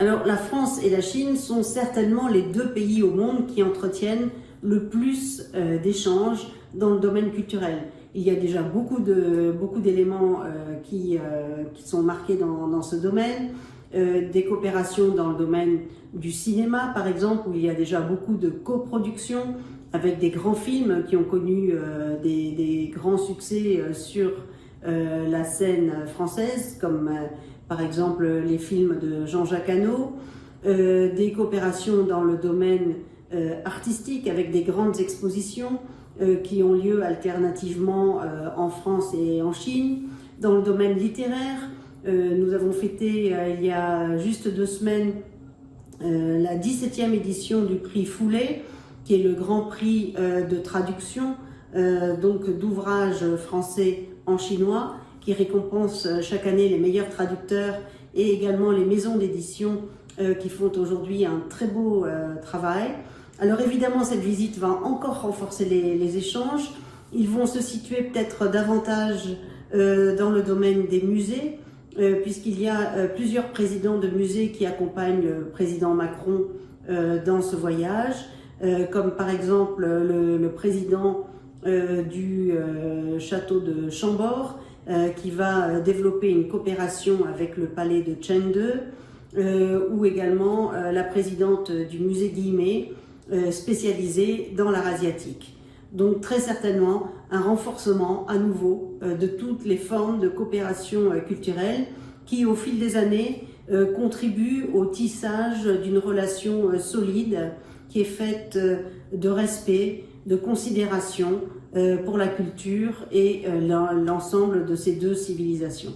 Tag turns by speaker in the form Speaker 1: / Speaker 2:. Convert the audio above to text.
Speaker 1: Alors, la France et la Chine sont certainement les deux pays au monde qui entretiennent le plus d'échanges dans le domaine culturel. Il y a déjà beaucoup d'éléments qui sont marqués dans ce domaine, des coopérations dans le domaine du cinéma, par exemple, où il y a déjà beaucoup de coproductions avec des grands films qui ont connu des grands succès sur la scène française, comme par exemple les films de Jean-Jacques Hano, des coopérations dans le domaine artistique avec des grandes expositions qui ont lieu alternativement en France et en Chine. Dans le domaine littéraire, nous avons fêté il y a juste 2 semaines la 17e édition du prix Foulet, qui est le grand prix de traduction donc d'ouvrages français en chinois, qui récompense chaque année les meilleurs traducteurs et également les maisons d'édition qui font aujourd'hui un très beau travail. Alors évidemment, cette visite va encore renforcer les échanges. Ils vont se situer peut-être davantage dans le domaine des musées, puisqu'il y a plusieurs présidents de musées qui accompagnent le président Macron dans ce voyage, comme par exemple le président du château de Chambord, qui va développer une coopération avec le palais de Chengde, ou également la présidente du musée Guimet, spécialisée dans l'art asiatique. Donc très certainement un renforcement à nouveau de toutes les formes de coopération culturelle qui au fil des années contribuent au tissage d'une relation solide qui est faite de respect, de considération pour la culture et l'ensemble de ces deux civilisations.